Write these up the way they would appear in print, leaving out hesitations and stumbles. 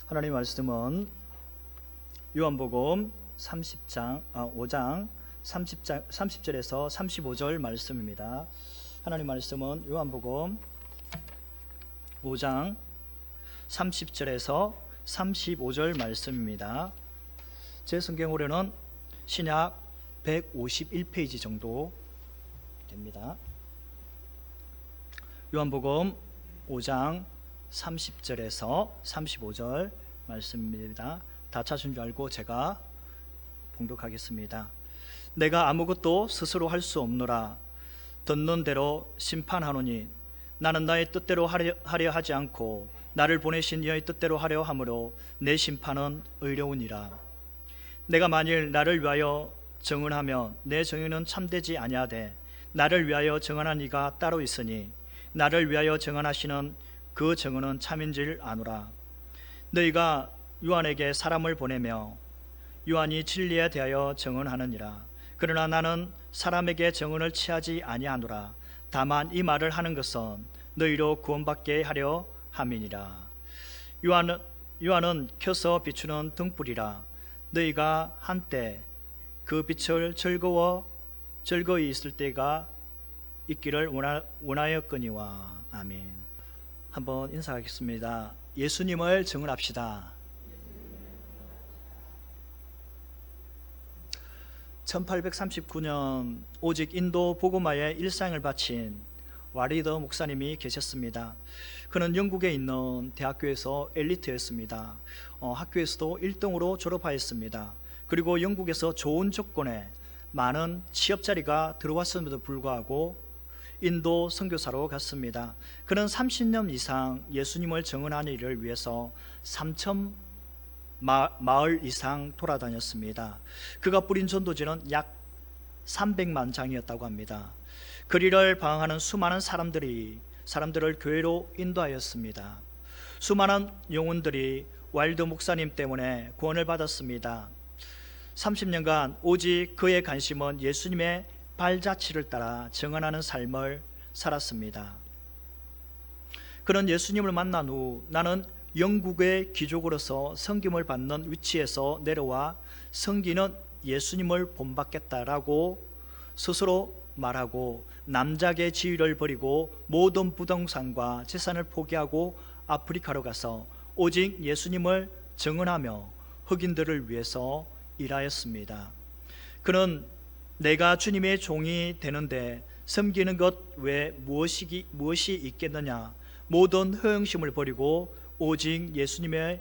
하나님 말씀은 요한복음 5장 30절에서 35절 말씀입니다. 하나님 말씀은 요한복음 5장 30절에서 35절 말씀입니다. 제 성경으로는 신약 151페이지 정도 됩니다. 요한복음 5장 30절에서 35절 말씀입니다. 다 찾은 줄 알고 제가 봉독하겠습니다. 내가 아무것도 스스로 할 수 없노라. 듣는 대로 심판하노니 나는 나의 뜻대로 하려 하지 않고 나를 보내신 이의 뜻대로 하려 함으로 내 심판은 의로우니라. 내가 만일 나를 위하여 증언하면 내 증언은 참되지 아니하되 나를 위하여 증언한 이가 따로 있으니 나를 위하여 증언하시는 그 증언은 참인 줄 아노라. 너희가 요한에게 사람을 보내며 요한이 진리에 대하여 증언하느니라. 그러나 나는 사람에게 증언을 취하지 아니하노라. 다만 이 말을 하는 것은 너희로 구원받게 하려 함이니라. 요한은 켜서 비추는 등불이라. 너희가 한때 그 빛을 즐거이 있을 때가 있기를 원하였거니와. 아멘. 한번 인사하겠습니다. 예수님을 증언합시다. 1839년 오직 인도 복음화에 일생을 바친 와리더 목사님이 계셨습니다. 그는 영국에 있는 대학교에서 엘리트였습니다. 학교에서도 1등으로 졸업하였습니다. 그리고 영국에서 좋은 조건에 많은 취업 자리가 들어왔음에도 불구하고 인도 선교사로 갔습니다. 그는 30년 이상 예수님을 증언하는 일을 위해서 3천 마을 이상 돌아다녔습니다. 그가 뿌린 전도지는 약 300만 장이었다고 합니다. 그리를 방황하는 수많은 사람들을 교회로 인도하였습니다. 수많은 영혼들이 와일드 목사님 때문에 구원을 받았습니다. 30년간 오직 그의 관심은 예수님의 발자취를 따라 증언하는 삶을 살았습니다. 그는 예수님을 만난 후 나는 영국의 귀족으로서 섬김을 받는 위치에서 내려와 섬기는 예수님을 본받겠다라고 스스로 말하고 남작의 지위를 버리고 모든 부동산과 재산을 포기하고 아프리카로 가서 오직 예수님을 증언하며 흑인들을 위해서 일하였습니다. 그는 내가 주님의 종이 되는데 섬기는 것 외에 무엇이 있겠느냐, 모든 허영심을 버리고 오직 예수님의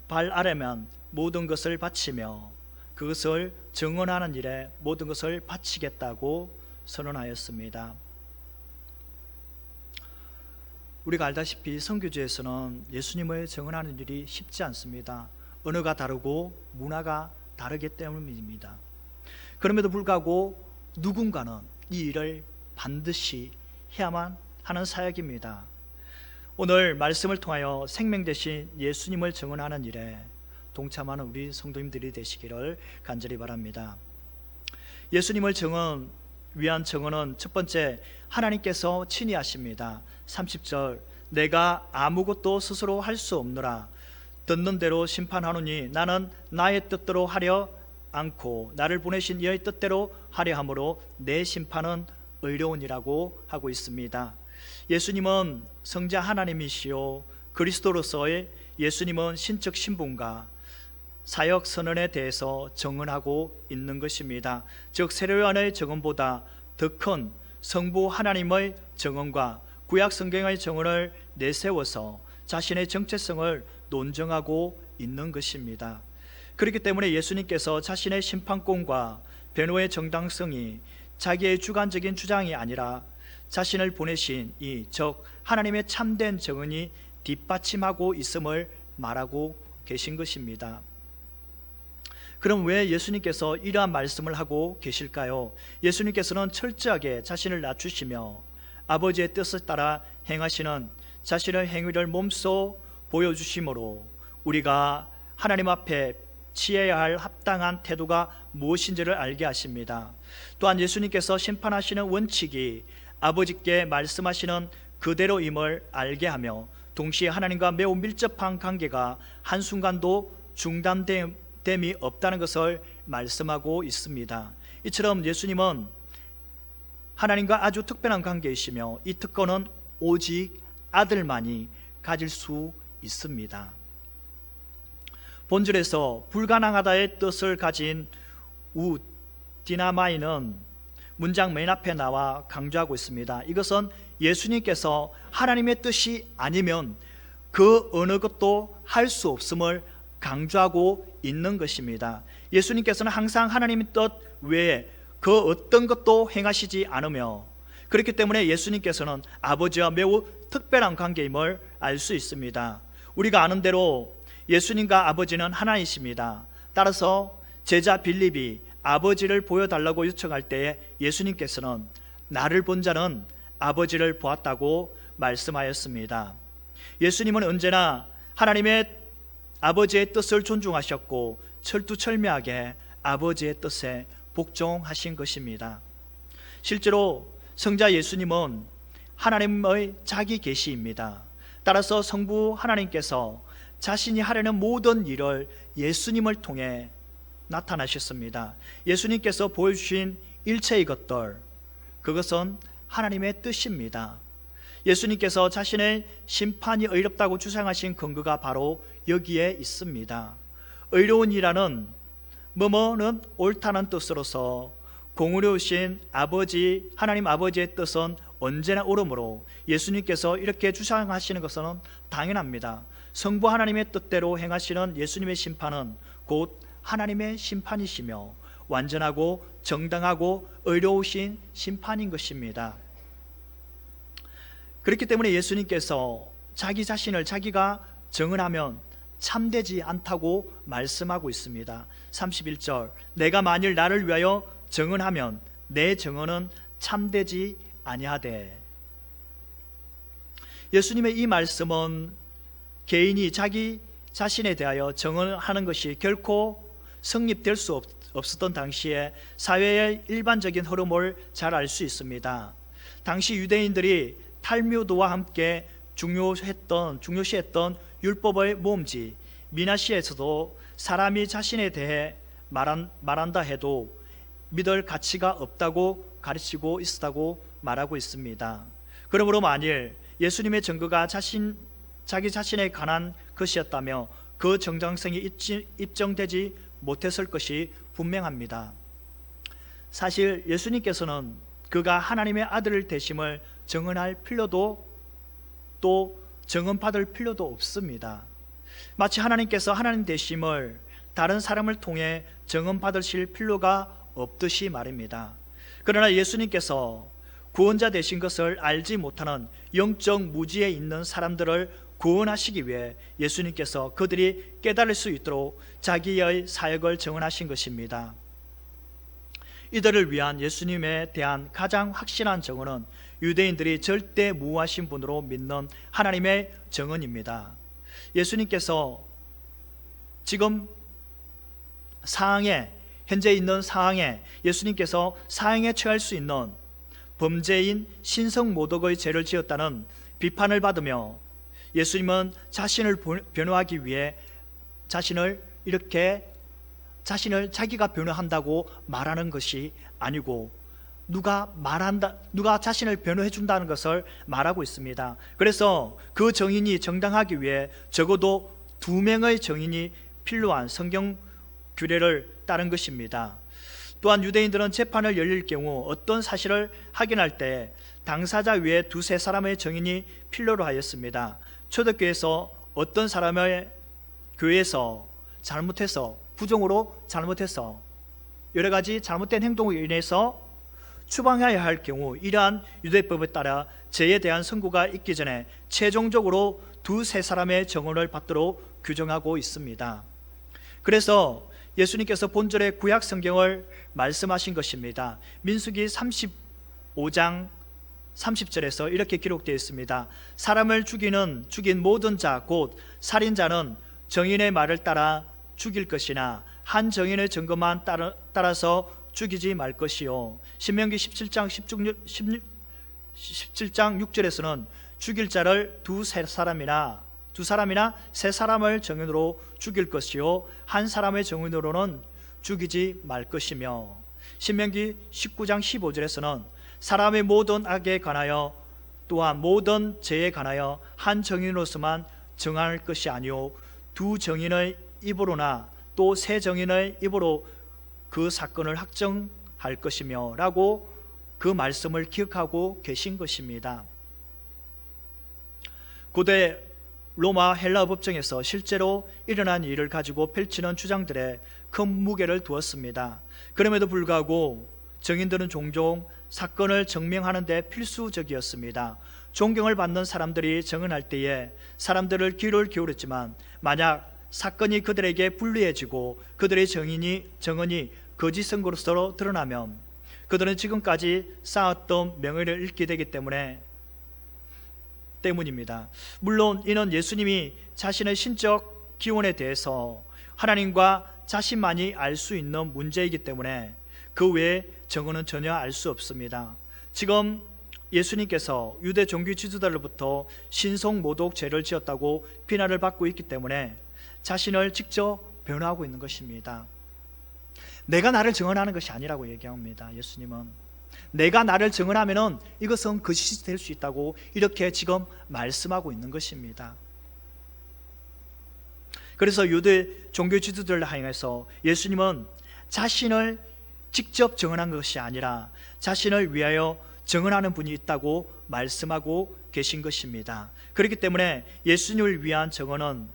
발 아래만 모든 것을 바치며 그것을 증언하는 일에 모든 것을 바치겠다고 선언하였습니다. 우리가 알다시피 선교지에서는 예수님을 증언하는 일이 쉽지 않습니다. 언어가 다르고 문화가 다르기 때문입니다. 그럼에도 불구하고 누군가는 이 일을 반드시 해야만 하는 사역입니다. 오늘 말씀을 통하여 생명 되신 예수님을 증언하는 일에 동참하는 우리 성도님들이 되시기를 간절히 바랍니다. 예수님을 위한 증언은 첫 번째, 하나님께서 친히 하십니다. 30절, 내가 아무것도 스스로 할 수 없노라. 듣는 대로 심판하노니 나는 나의 뜻대로 하려 않고 나를 보내신 이의 뜻대로 하려 함으로 내 심판은 의로우니라고 하고 있습니다. 예수님은 성자 하나님이시요 그리스도로서의 예수님은 신적 신분과 사역 선언에 대해서 증언하고 있는 것입니다. 즉 세례요한의 증언보다 더 큰 성부 하나님의 증언과 구약 성경의 증언을 내세워서 자신의 정체성을 논증하고 있는 것입니다. 그렇기 때문에 예수님께서 자신의 심판권과 변호의 정당성이 자기의 주관적인 주장이 아니라 자신을 보내신 즉 하나님의 참된 증언이 뒷받침하고 있음을 말하고 계신 것입니다. 그럼 왜 예수님께서 이러한 말씀을 하고 계실까요? 예수님께서는 철저하게 자신을 낮추시며 아버지의 뜻을 따라 행하시는 자신의 행위를 몸소 보여주심으로 우리가 하나님 앞에 취해야 할 합당한 태도가 무엇인지를 알게 하십니다. 또한 예수님께서 심판하시는 원칙이 아버지께 말씀하시는 그대로임을 알게 하며 동시에 하나님과 매우 밀접한 관계가 한순간도 중단됨이 없다는 것을 말씀하고 있습니다. 이처럼 예수님은 하나님과 아주 특별한 관계이시며 이 특권은 오직 아들만이 가질 수 있습니다. 본절에서 불가능하다의 뜻을 가진 우디나마이는 문장 맨 앞에 나와 강조하고 있습니다. 이것은 예수님께서 하나님의 뜻이 아니면 그 어느 것도 할 수 없음을 강조하고 있는 것입니다. 예수님께서는 항상 하나님의 뜻 외에 그 어떤 것도 행하시지 않으며, 그렇기 때문에 예수님께서는 아버지와 매우 특별한 관계임을 알 수 있습니다. 우리가 아는 대로 예수님과 아버지는 하나이십니다. 따라서 제자 빌립이 아버지를 보여달라고 요청할 때에 예수님께서는 나를 본 자는 아버지를 보았다고 말씀하였습니다. 예수님은 언제나 하나님의 아버지의 뜻을 존중하셨고 철두철미하게 아버지의 뜻에 복종하신 것입니다. 실제로 성자 예수님은 하나님의 자기 계시입니다. 따라서 성부 하나님께서 자신이 하려는 모든 일을 예수님을 통해 나타나셨습니다. 예수님께서 보여주신 일체의 것들, 그것은 하나님의 뜻입니다. 예수님께서 자신의 심판이 의롭다고 주장하신 근거가 바로 여기에 있습니다. 의로운 이라는 뭐뭐는 옳다는 뜻으로서 공의로우신 아버지, 하나님 아버지의 뜻은 언제나 옳으므로 예수님께서 이렇게 주장하시는 것은 당연합니다. 성부 하나님의 뜻대로 행하시는 예수님의 심판은 곧 하나님의 심판이시며 완전하고 정당하고 의로우신 심판인 것입니다. 그렇기 때문에 예수님께서 자기 자신을 자기가 정언하면 참되지 않다고 말씀하고 있습니다. 31절, 내가 만일 나를 위하여 정언하면 내 정언은 참되지 아니하되. 예수님의 이 말씀은 개인이 자기 자신에 대하여 정언하는 것이 결코 성립될 수 없었던 당시에 사회의 일반적인 흐름을 잘 알 수 있습니다. 당시 유대인들이 탈뮤드와 함께 중요시했던 율법의 모음지 미나시에서도 사람이 자신에 대해 말한다 해도 믿을 가치가 없다고 가르치고 있었다고 말하고 있습니다. 그러므로 만일 예수님의 증거가 자기 자신에 관한 것이었다며 그 정당성이 입증되지 못했을 것이 분명합니다. 사실 예수님께서는 그가 하나님의 아들 되심을 증언할 필요도 또 증언받을 필요도 없습니다. 마치 하나님께서 하나님 되심을 다른 사람을 통해 증언받으실 필요가 없듯이 말입니다. 그러나 예수님께서 구원자 되신 것을 알지 못하는 영적 무지에 있는 사람들을 구원하시기 위해 예수님께서 그들이 깨달을 수 있도록 자기의 사역을 증언하신 것입니다. 이들을 위한 예수님에 대한 가장 확실한 증언은 유대인들이 절대 무하신 분으로 믿는 하나님의 증언입니다. 예수님께서 지금 현재 있는 상황에 예수님께서 사형에 처할 수 있는 범죄인 신성모독의 죄를 지었다는 비판을 받으며 예수님은 자신을 변호하기 위해 자신을 자기가 변호한다고 말하는 것이 아니고 누가 자신을 변호해 준다는 것을 말하고 있습니다. 그래서 그 정인이 정당하기 위해 적어도 2명의 정인이 필요한 성경 규례를 따른 것입니다. 또한 유대인들은 재판을 열릴 경우 어떤 사실을 확인할 때 당사자 외에 2-3사람의 정인이 필요로 하였습니다. 초대교회에서 어떤 사람의 교회에서 부정으로 잘못해서 여러 가지 잘못된 행동으로 인해서 추방해야 할 경우 이러한 유대법에 따라 죄에 대한 선고가 있기 전에 최종적으로 2-3사람의 정언을 받도록 규정하고 있습니다. 그래서 예수님께서 본절의 구약 성경을 말씀하신 것입니다. 민수기 35장 30절에서 이렇게 기록되어 있습니다. 사람을 죽인 모든 자 곧 살인자는 정인의 말을 따라 죽일 것이나 한 정인의 증거만 따라서 죽이지 말 것이요. 신명기 17장 6절에서는 죽일 자를 두 사람이나 세 사람을 증인으로 죽일 것이요 한 사람의 증인으로는 죽이지 말 것이며, 신명기 19장 15절에서는 사람의 모든 악에 관하여 또한 모든 죄에 관하여 한 증인으로서만 정할 것이 아니요 두 증인의 입으로나 또 세 증인의 입으로 그 사건을 확정할 것이며 라고 그 말씀을 기억하고 계신 것입니다. 고대 로마 헬라 법정에서 실제로 일어난 일을 가지고 펼치는 주장들에 큰 무게를 두었습니다. 그럼에도 불구하고 증인들은 종종 사건을 증명하는 데 필수적이었습니다. 존경을 받는 사람들이 증언할 때에 사람들을 귀를 기울였지만, 만약 사건이 그들에게 불리해지고 그들의 증언이 거짓 증거로서 드러나면 그들은 지금까지 쌓았던 명예를 잃게 되기 때문입니다. 물론 이는 예수님이 자신의 신적 기원에 대해서 하나님과 자신만이 알 수 있는 문제이기 때문에 그 외에 증언은 전혀 알 수 없습니다. 지금 예수님께서 유대 종교 지도자들로부터 신성 모독 죄를 지었다고 비난을 받고 있기 때문에 자신을 직접 변호하고 있는 것입니다. 내가 나를 증언하는 것이 아니라고 얘기합니다. 예수님은 내가 나를 증언하면은 이것은 거짓이 될 수 있다고 이렇게 지금 말씀하고 있는 것입니다. 그래서 유대 종교 지도자들을 향해서 예수님은 자신을 직접 증언한 것이 아니라 자신을 위하여 증언하는 분이 있다고 말씀하고 계신 것입니다. 그렇기 때문에 예수님을 위한 증언은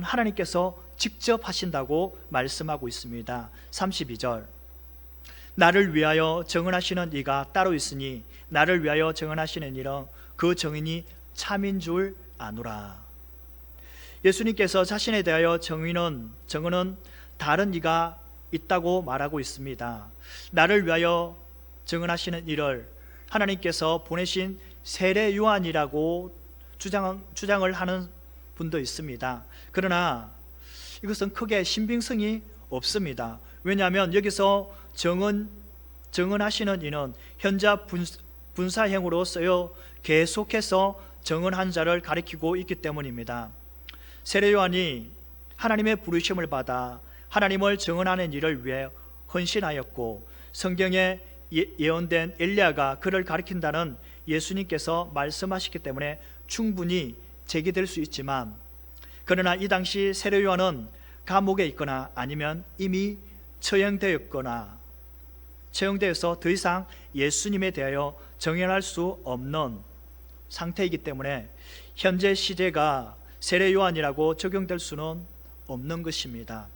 하나님께서 직접 하신다고 말씀하고 있습니다. 32절, 나를 위하여 증언하시는 이가 따로 있으니 나를 위하여 증언하시는 이는 그 증인이 참인 줄 아노라. 예수님께서 자신에 대하여 증언은 다른 이가 있다고 말하고 있습니다. 나를 위하여 증언하시는 이를 하나님께서 보내신 세례 요한이라고 주장을 하는 분도 있습니다. 그러나 이것은 크게 신빙성이 없습니다. 왜냐하면 여기서 증언하시는 이는 현재 분사형으로 쓰여 계속해서 증언한 자를 가리키고 있기 때문입니다. 세례 요한이 하나님의 부르심을 받아 하나님을 증언하는 일을 위해 헌신하였고, 성경에 예언된 엘리야가 그를 가리킨다는 예수님께서 말씀하셨기 때문에 충분히 제기될 수 있지만, 그러나 이 당시 세례 요한은 감옥에 있거나 아니면 이미 처형되어서 더 이상 예수님에 대하여 증언할 수 없는 상태이기 때문에 현재 시대가 세례 요한이라고 적용될 수는 없는 것입니다.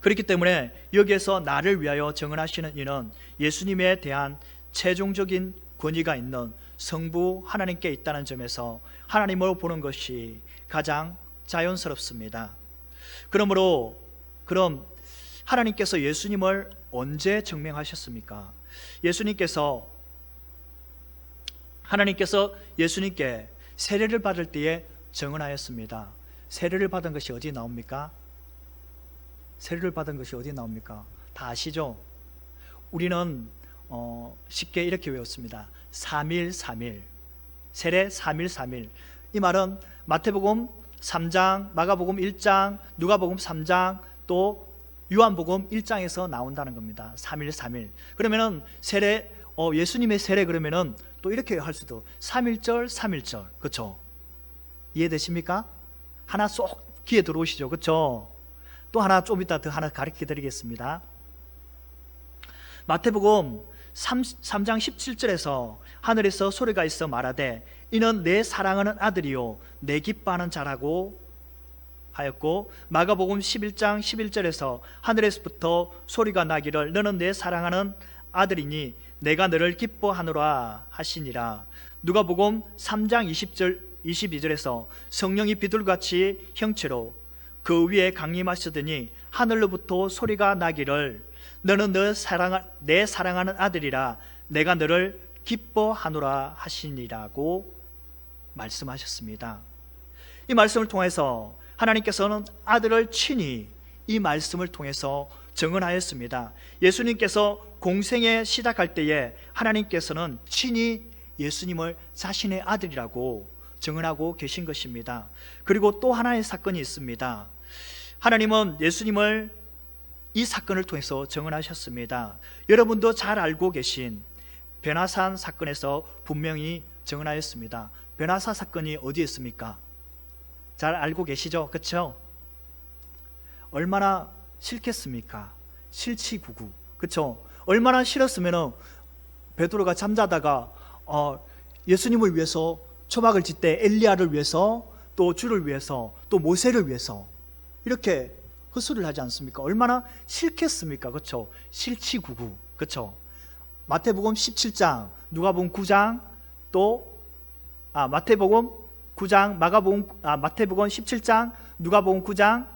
그렇기 때문에 여기에서 나를 위하여 증언하시는 이는 예수님에 대한 최종적인 권위가 있는 성부 하나님께 있다는 점에서 하나님을 보는 것이 가장 자연스럽습니다. 그럼 하나님께서 예수님을 언제 증명하셨습니까? 하나님께서 예수님께 세례를 받을 때에 증언하였습니다. 세례를 받은 것이 어디 나옵니까? 다 아시죠? 우리는 쉽게 이렇게 외웠습니다. 3일 세례 3일. 이 말은 마태복음 3장, 마가복음 1장, 누가복음 3장, 또 요한복음 1장에서 나온다는 겁니다. 3일. 그러면은 예수님의 세례 그러면은 또 이렇게 할 수도 3일절. 그렇죠? 이해되십니까? 하나 쏙 귀에 들어오시죠? 그렇죠? 또 하나 좀 이따 더 하나 가르쳐 드리겠습니다. 마태복음 3장 17절에서 하늘에서 소리가 있어 말하되 이는 내 사랑하는 아들이요 내 기뻐하는 자라고 하였고, 마가복음 11장 11절에서 하늘에서부터 소리가 나기를 너는 내 사랑하는 아들이니 내가 너를 기뻐하노라 하시니라. 누가복음 3장 22절에서 성령이 비둘같이 형체로 그 위에 강림하시더니 하늘로부터 소리가 나기를 너는 내 사랑하는 아들이라 내가 너를 기뻐하노라 하시니라고 말씀하셨습니다. 이 말씀을 통해서 하나님께서는 아들을 친히 이 말씀을 통해서 증언하였습니다. 예수님께서 공생에 시작할 때에 하나님께서는 친히 예수님을 자신의 아들이라고 증언하고 계신 것입니다. 그리고 또 하나의 사건이 있습니다. 하나님은 예수님을 이 사건을 통해서 증언하셨습니다. 여러분도 잘 알고 계신 변화산 사건에서 분명히 증언하였습니다. 변화산 사건이 어디에 있습니까? 잘 알고 계시죠? 그렇죠? 얼마나 싫겠습니까? 실치구구, 그렇죠? 얼마나 싫었으면 베드로가 잠자다가 예수님을 위해서 초막을 짓되 엘리야를 위해서, 또 주를 위해서, 또 모세를 위해서 이렇게 헛소리를 하지 않습니까? 얼마나 싫겠습니까? 그렇죠? 실치구구, 그렇죠? 마태복음 17장, 누가복음 9장, 또 마태복음 9장, 마태복음 17장, 누가복음 9장,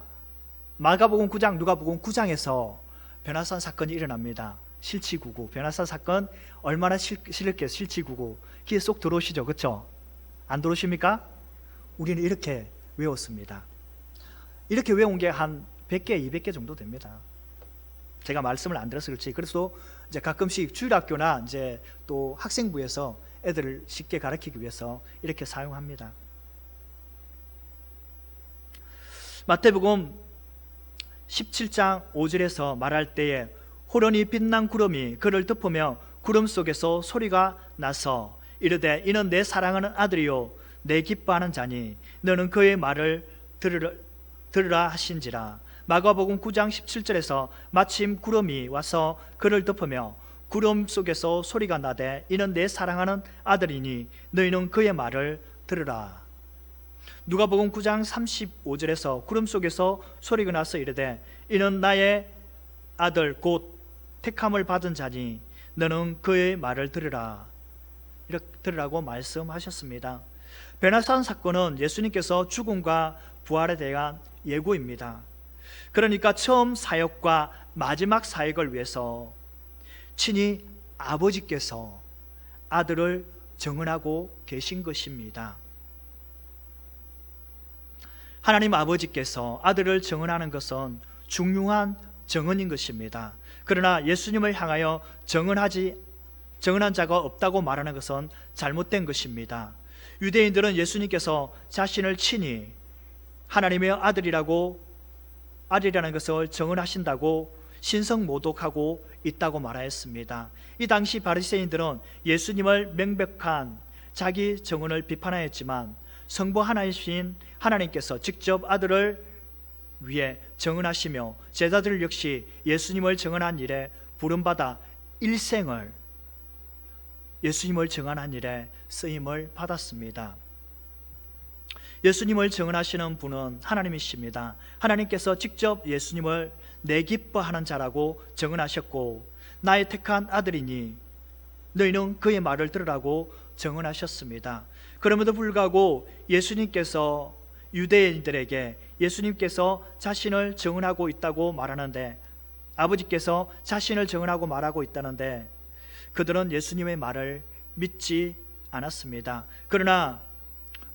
마가복음 9장, 누가복음 9장에서 변화산 사건이 일어납니다. 실치구구, 변화산 사건 얼마나 싫을게요? 실치구구 귀에 쏙 들어오시죠? 그렇죠? 안 들어오십니까? 우리는 이렇게 외웠습니다. 이렇게 외운 게 한 100개, 200개 정도 됩니다. 제가 말씀을 안 들어서 그렇지. 그래서 이제 가끔씩 주일학교나 이제 또 학생부에서 애들을 쉽게 가르치기 위해서 이렇게 사용합니다. 마태복음 17장 5절에서 말할 때에 호련히 빛난 구름이 그를 덮으며 구름 속에서 소리가 나서 이르되 이는 내 사랑하는 아들이요 내 기뻐하는 자니 너는 그의 말을 들으라 하신지라. 마가복음 9장 17절에서 마침 구름이 와서 그를 덮으며 구름 속에서 소리가 나되 이는 내 사랑하는 아들이니 너희는 그의 말을 들으라. 누가복음 9장 35절에서 구름 속에서 소리가 나서 이르되 이는 나의 아들 곧 택함을 받은 자니 너는 그의 말을 들으라. 이렇게 들으라고 말씀하셨습니다. 변화산 사건은 예수님께서 죽음과 부활에 대한 예고입니다. 그러니까 처음 사역과 마지막 사역을 위해서 친히 아버지께서 아들을 증언하고 계신 것입니다. 하나님 아버지께서 아들을 증언하는 것은 중요한 증언인 것입니다. 그러나 예수님을 향하여 증언한 자가 없다고 말하는 것은 잘못된 것입니다. 유대인들은 예수님께서 자신을 친히 하나님의 아들이라는 것을 증언하신다고 신성모독하고 있다고 말하였습니다. 이 당시 바리새인들은 예수님을 명백한 자기 증언을 비판하였지만 성부 하나이신 하나님께서 직접 아들을 위해 증언하시며 제자들 역시 예수님을 증언한 일에 부름받아 일생을 예수님을 증언한 일에 쓰임을 받았습니다. 예수님을 증언하시는 분은 하나님이십니다. 하나님께서 직접 예수님을 내 기뻐하는 자라고 증언하셨고 나의 택한 아들이니 너희는 그의 말을 들으라고 증언하셨습니다. 그럼에도 불구하고 예수님께서 유대인들에게 예수님께서 자신을 증언하고 있다고 말하는데, 아버지께서 자신을 증언하고 말하고 있다는데 그들은 예수님의 말을 믿지 않았습니다. 그러나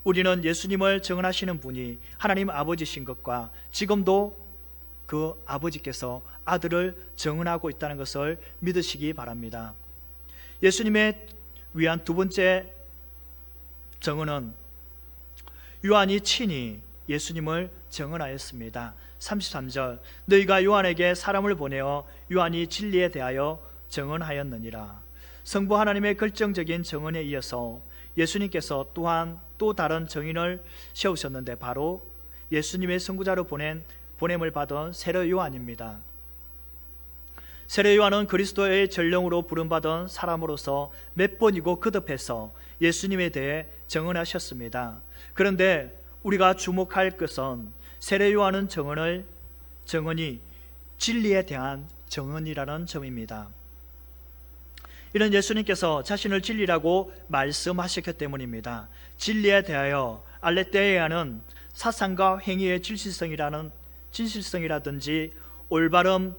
우리는 예수님을 증언하시는 분이 하나님 아버지신 것과 지금도 그 아버지께서 아들을 증언하고 있다는 것을 믿으시기 바랍니다. 예수님의 위한 두 번째 증언은 요한이 친히 예수님을 증언하였습니다. 33절 너희가 요한에게 사람을 보내어 요한이 진리에 대하여 증언하였느니라. 성부 하나님의 결정적인 증언에 이어서 예수님께서 또한 또 다른 증인을 세우셨는데 바로 예수님의 선구자로 보냄을 받은 세례 요한입니다. 세례 요한은 그리스도의 전령으로 부름받은 사람으로서 몇 번이고 거듭해서 예수님에 대해 증언하셨습니다. 그런데 우리가 주목할 것은 세례 요한은 증언이 진리에 대한 증언이라는 점입니다. 이는 예수님께서 자신을 진리라고 말씀하셨기 때문입니다. 진리에 대하여 알레테이아는 사상과 행위의 진실성이라든지 올바름,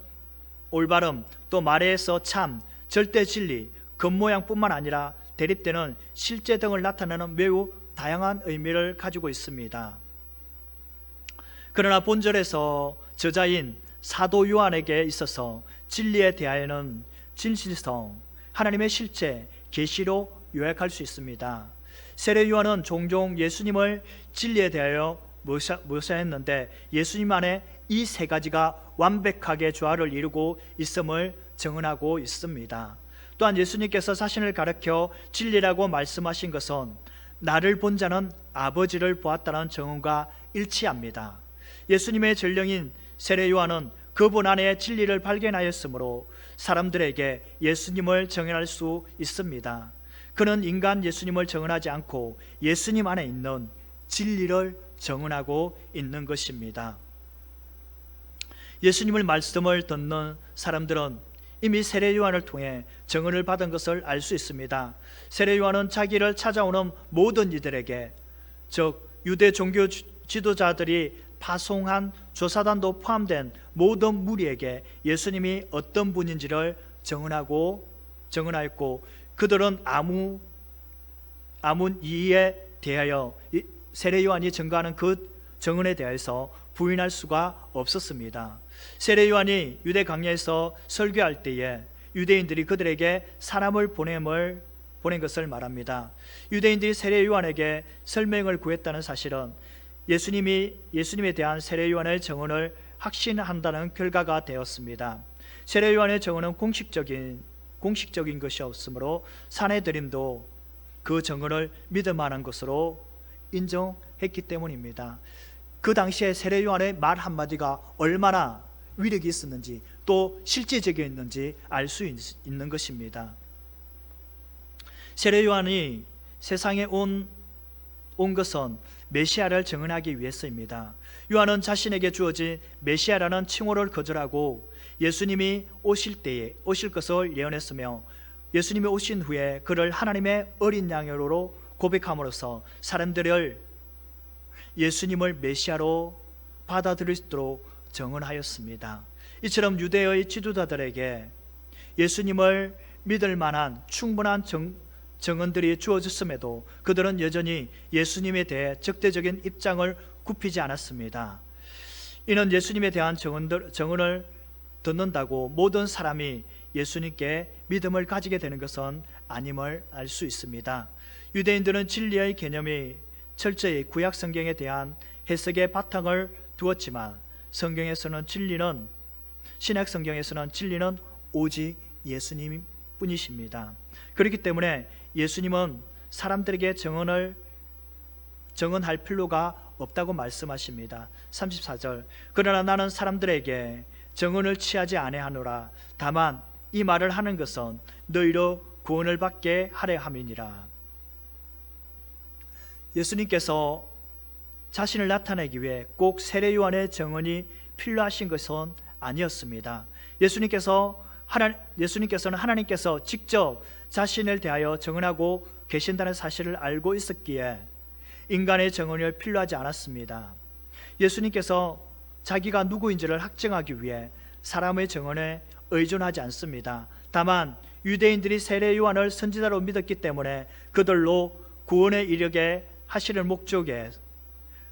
또 말에서 참, 절대 진리, 겉모양뿐만 아니라 대립되는 실제 등을 나타내는 매우 다양한 의미를 가지고 있습니다. 그러나 본절에서 저자인 사도 요한에게 있어서 진리에 대하여는 진실성, 하나님의 실체, 계시로 요약할 수 있습니다. 세례 요한은 종종 예수님을 진리에 대하여 묘사했는데 예수님 안에 이 세 가지가 완벽하게 조화를 이루고 있음을 증언하고 있습니다. 또한 예수님께서 자신을 가리켜 진리라고 말씀하신 것은 나를 본 자는 아버지를 보았다는 증언과 일치합니다. 예수님의 전령인 세례 요한은 그분 안에 진리를 발견하였으므로 사람들에게 예수님을 증언할 수 있습니다. 그는 인간 예수님을 증언하지 않고 예수님 안에 있는 진리를 증언하고 있는 것입니다. 예수님의 말씀을 듣는 사람들은 이미 세례 요한을 통해 증언을 받은 것을 알 수 있습니다. 세례 요한은 자기를 찾아오는 모든 이들에게, 즉 유대 종교 지도자들이 파송한 조사단도 포함된 모든 무리에게 예수님이 어떤 분인지를 증언하였고 그들은 아무 이에 대하여 세례 요한이 증거하는 그 증언에 대해서 부인할 수가 없었습니다. 세례 요한이 유대 광야에서 설교할 때에 유대인들이 그들에게 사람을 보낸 것을 말합니다. 유대인들이 세례 요한에게 설명을 구했다는 사실은 예수님에 대한 세례 요한의 증언을 확신한다는 결과가 되었습니다. 세례 요한의 증언은 공식적인 것이 없으므로 사내들임도 그 증언을 믿을 만한 것으로 인정했기 때문입니다. 그 당시에 세례 요한의 말 한마디가 얼마나 위력이 있었는지 또 실제적이었는지 알 수 있는 것입니다. 세례 요한이 세상에 온 것은 메시아를 증언하기 위해서입니다. 요한은 자신에게 주어진 메시아라는 칭호를 거절하고 예수님이 오실 것을 예언했으며 예수님이 오신 후에 그를 하나님의 어린 양으로 고백함으로써 사람들을 예수님을 메시아로 받아들일 수 있도록 증언하였습니다. 이처럼 유대의 지도자들에게 예수님을 믿을 만한 충분한 증언들이 주어졌음에도 그들은 여전히 예수님에 대해 적대적인 입장을 굽히지 않았습니다. 이는 예수님에 대한 증언을 듣는다고 모든 사람이 예수님께 믿음을 가지게 되는 것은 아님을 알 수 있습니다. 유대인들은 진리의 개념이 철저히 구약 성경에 대한 해석에 바탕을 두었지만 신약 성경에서는 진리는 오직 예수님 뿐이십니다. 그렇기 때문에 예수님은 사람들에게 증언할 필요가 없다고 말씀하십니다. 34절, 그러나 나는 사람들에게 증언을 취하지 아니하노라. 다만 이 말을 하는 것은 너희로 구원을 받게 하려 함이니라. 예수님께서 자신을 나타내기 위해 꼭 세례 요한의 증언이 필요하신 것은 아니었습니다. 예수님께서는 하나님께서 직접 자신을 대하여 증언하고 계신다는 사실을 알고 있었기에 인간의 증언이 필요하지 않았습니다. 예수님께서 자기가 누구인지를 확증하기 위해 사람의 증언에 의존하지 않습니다. 다만 유대인들이 세례 요한을 선지자로 믿었기 때문에 그들로 구원에 이르게 하시는 목적에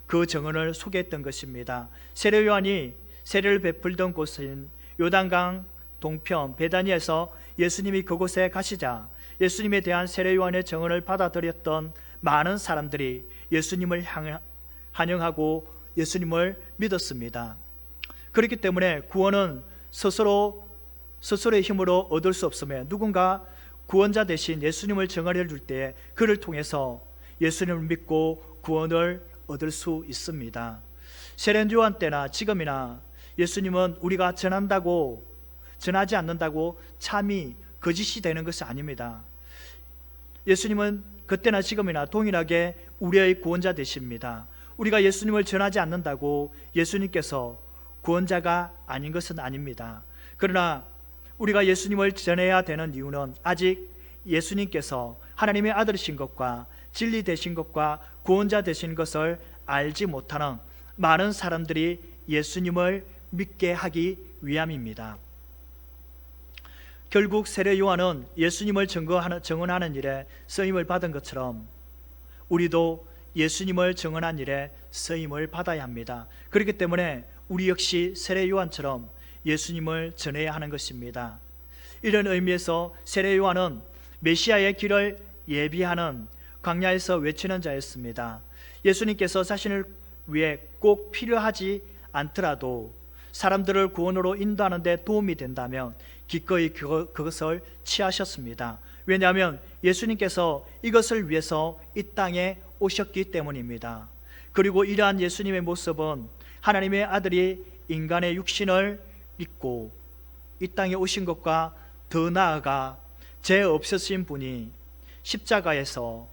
그 증언을 소개했던 것입니다. 세례 요한이 세례를 베풀던 곳인 요단강 동편 베다니에서 예수님이 그곳에 가시자 예수님에 대한 세례 요한의 증언을 받아들였던 많은 사람들이 예수님을 환영하고 예수님을 믿었습니다. 그렇기 때문에 구원은 스스로의 힘으로 얻을 수 없으며 누군가 구원자 대신 예수님을 증언해 줄 때에 그를 통해서 예수님을 믿고 구원을 얻을 수 있습니다. 세례 요한 때나 지금이나 예수님은 우리가 전하지 않는다고 참이 거짓이 되는 것이 아닙니다. 예수님은 그때나 지금이나 동일하게 우리의 구원자 되십니다. 우리가 예수님을 전하지 않는다고 예수님께서 구원자가 아닌 것은 아닙니다. 그러나 우리가 예수님을 전해야 되는 이유는 아직 예수님께서 하나님의 아들이신 것과 진리 되신 것과 구원자 되신 것을 알지 못하는 많은 사람들이 예수님을 믿게 하기 위함입니다. 결국 세례 요한은 예수님을 증언하는 일에 쓰임을 받은 것처럼 우리도 예수님을 증언한 일에 쓰임을 받아야 합니다. 그렇기 때문에 우리 역시 세례 요한처럼 예수님을 전해야 하는 것입니다. 이런 의미에서 세례 요한은 메시아의 길을 예비하는 광야에서 외치는 자였습니다. 예수님께서 자신을 위해 꼭 필요하지 않더라도 사람들을 구원으로 인도하는 데 도움이 된다면 기꺼이 그것을 취하셨습니다. 왜냐하면 예수님께서 이것을 위해서 이 땅에 오셨기 때문입니다. 그리고 이러한 예수님의 모습은 하나님의 아들이 인간의 육신을 입고 이 땅에 오신 것과 더 나아가 죄 없으신 분이 십자가에서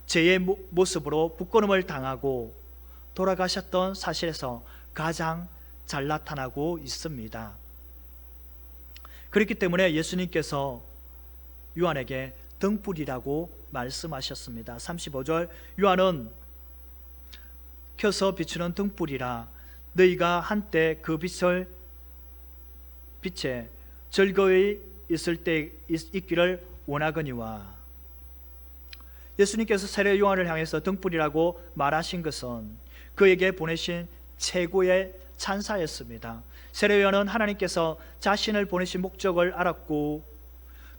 죄의 모습으로 부끄러움을 당하고 돌아가셨던 사실에서 가장 잘 나타나고 있습니다. 그렇기 때문에 예수님께서 요한에게 등불이라고 말씀하셨습니다. 35절, 요한은 켜서 비추는 등불이라 너희가 한때 그 빛에 즐거이 있을 때 있기를 원하거니와. 예수님께서 세례 요한을 향해서 등불이라고 말하신 것은 그에게 보내신 최고의 찬사였습니다. 세례 요한은 하나님께서 자신을 보내신 목적을 알았고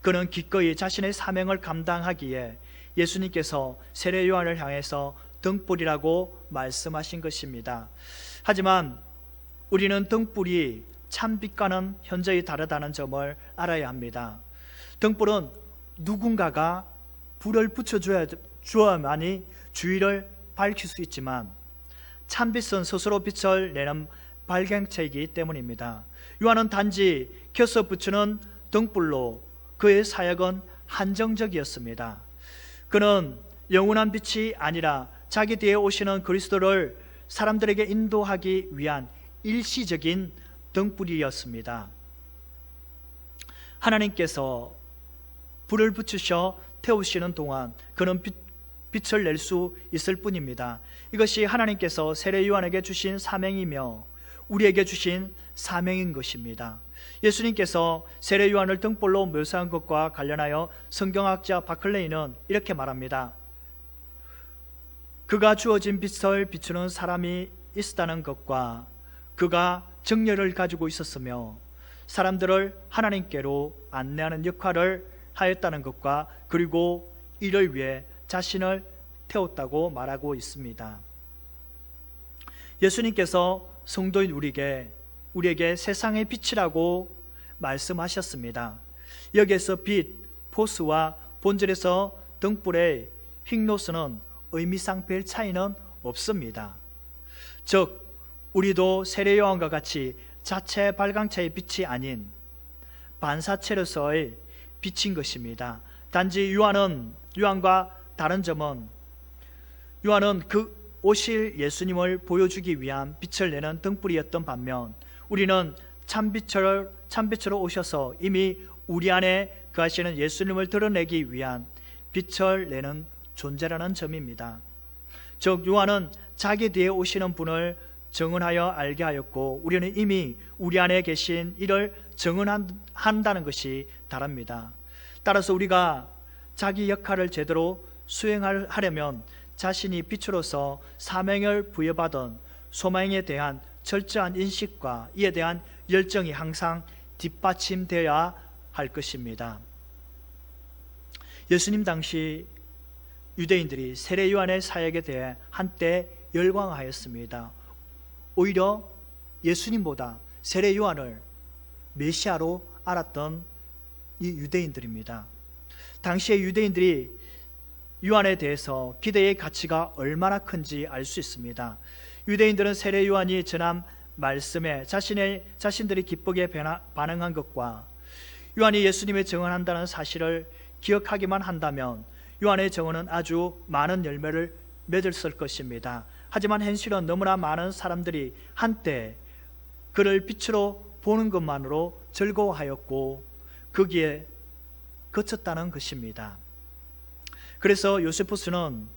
그는 기꺼이 자신의 사명을 감당하기에 예수님께서 세례 요한을 향해서 등불이라고 말씀하신 것입니다. 하지만 우리는 등불이 참빛과는 현저히 다르다는 점을 알아야 합니다. 등불은 누군가가 불을 붙여주어야만이 주위를 밝힐 수 있지만 참빛은 스스로 빛을 내는 발광체이기 때문입니다. 요한은 단지 켜서 붙이는 등불로 그의 사역은 한정적이었습니다. 그는 영원한 빛이 아니라 자기 뒤에 오시는 그리스도를 사람들에게 인도하기 위한 일시적인 등불이었습니다. 하나님께서 불을 붙이셔 태우시는 동안 그는 빛을 낼 수 있을 뿐입니다. 이것이 하나님께서 세례 요한에게 주신 사명이며 우리에게 주신 사명인 것입니다. 예수님께서 세례 요한을 등불로 묘사한 것과 관련하여 성경학자 바클레이는 이렇게 말합니다. 그가 주어진 빛을 비추는 사람이 있었다는 것과 그가 정열을 가지고 있었으며 사람들을 하나님께로 안내하는 역할을 하였다는 것과 그리고 이를 위해 자신을 태웠다고 말하고 있습니다. 예수님께서 성도인 우리에게 세상의 빛이라고 말씀하셨습니다. 여기에서 빛, 포스와 본질에서 등불의 흰노스는 의미상 별 차이는 없습니다. 즉 우리도 세례 요한과 같이 자체 발광체의 빛이 아닌 반사체로서의 빛인 것입니다. 단지 요한과 다른 점은 요한은 그 오실 예수님을 보여주기 위한 빛을 내는 등불이었던 반면 우리는 참빛으로 오셔서 이미 우리 안에 거하시는 예수님을 드러내기 위한 빛을 내는 존재라는 점입니다. 즉 요한은 자기 뒤에 오시는 분을 증언하여 알게 하였고 우리는 이미 우리 안에 계신 이를 증언한다는 것이 다릅니다. 따라서 우리가 자기 역할을 제대로 수행하려면 자신이 빛으로서 사명을 부여받은 소망에 대한 철저한 인식과 이에 대한 열정이 항상 뒷받침되어야 할 것입니다. 예수님 당시 유대인들이 세례 요한의 사역에 대해 한때 열광하였습니다. 오히려 예수님보다 세례 요한을 메시아로 알았던 이 유대인들입니다. 당시의 유대인들이 요한에 대해서 기대의 가치가 얼마나 큰지 알 수 있습니다. 유대인들은 세례 요한이 전한 말씀에 자신들이 기쁘게 반응한 것과 요한이 예수님의 증언한다는 사실을 기억하기만 한다면 요한의 증언은 아주 많은 열매를 맺었을 것입니다. 하지만 현실은 너무나 많은 사람들이 한때 그를 빛으로 보는 것만으로 즐거워하였고 거기에 그쳤다는 것입니다. 그래서 요세푸스는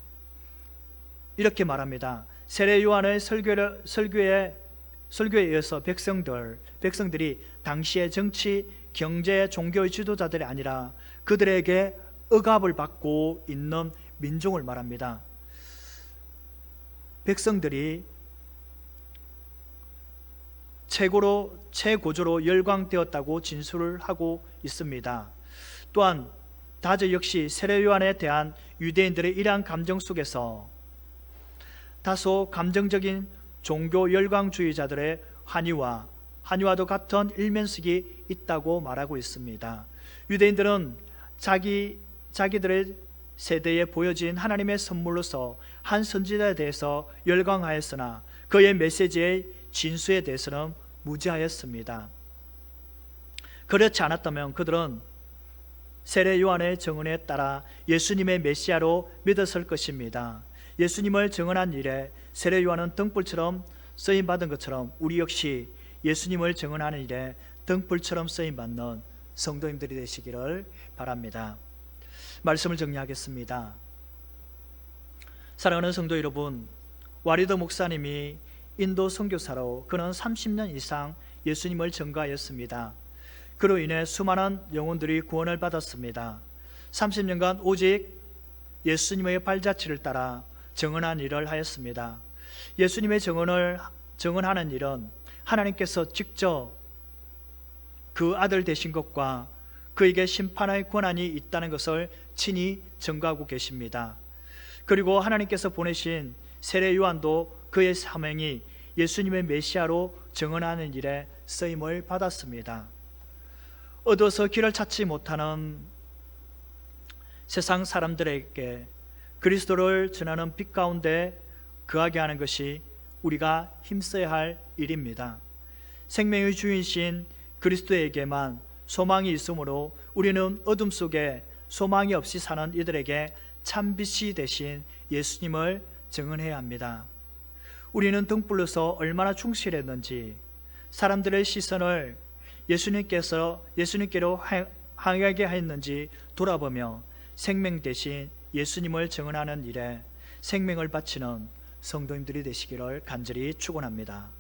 이렇게 말합니다. 세례 요한의 설교에 이어서 백성들이 당시의 정치, 경제, 종교의 지도자들이 아니라 그들에게 억압을 받고 있는 민중을 말합니다. 백성들이 최고조로 열광되었다고 진술을 하고 있습니다. 또한 다저 역시 세례 요한에 대한 유대인들의 이러한 감정 속에서 다소 감정적인 종교 열광주의자들의 한의와도 같은 일면식이 있다고 말하고 있습니다. 유대인들은 자기들의 세대에 보여진 하나님의 선물로서 한 선지자에 대해서 열광하였으나 그의 메시지의 진수에 대해서는 무지하였습니다. 그렇지 않았다면 그들은 세례 요한의 증언에 따라 예수님의 메시아로 믿었을 것입니다. 예수님을 증언한 일에 세례 요한은 등불처럼 쓰임 받은 것처럼 우리 역시 예수님을 증언하는 일에 등불처럼 쓰임 받는 성도님들이 되시기를 바랍니다. 말씀을 정리하겠습니다. 사랑하는 성도 여러분, 와리더 목사님이 인도 선교사로 그는 30년 이상 예수님을 증거하였습니다. 그로 인해 수많은 영혼들이 구원을 받았습니다. 30년간 오직 예수님의 발자취를 따라 증언한 일을 하였습니다. 예수님의 증언하는 일은 하나님께서 직접 그 아들 되신 것과 그에게 심판의 권한이 있다는 것을 친히 증거하고 계십니다. 그리고 하나님께서 보내신 세례 요한도 그의 사명이 예수님의 메시아로 증언하는 일에 쓰임을 받았습니다. 얻어서 길을 찾지 못하는 세상 사람들에게 그리스도를 전하는 빛 가운데 거하게 하는 것이 우리가 힘써야 할 일입니다. 생명의 주인이신 그리스도에게만 소망이 있으므로 우리는 어둠 속에 소망이 없이 사는 이들에게 참빛이 되신 예수님을 증언해야 합니다. 우리는 등불로서 얼마나 충실했는지 사람들의 시선을 예수님께로 향하게 하였는지 돌아보며 생명 대신 예수님을 증언하는 일에 생명을 바치는 성도님들이 되시기를 간절히 축원합니다.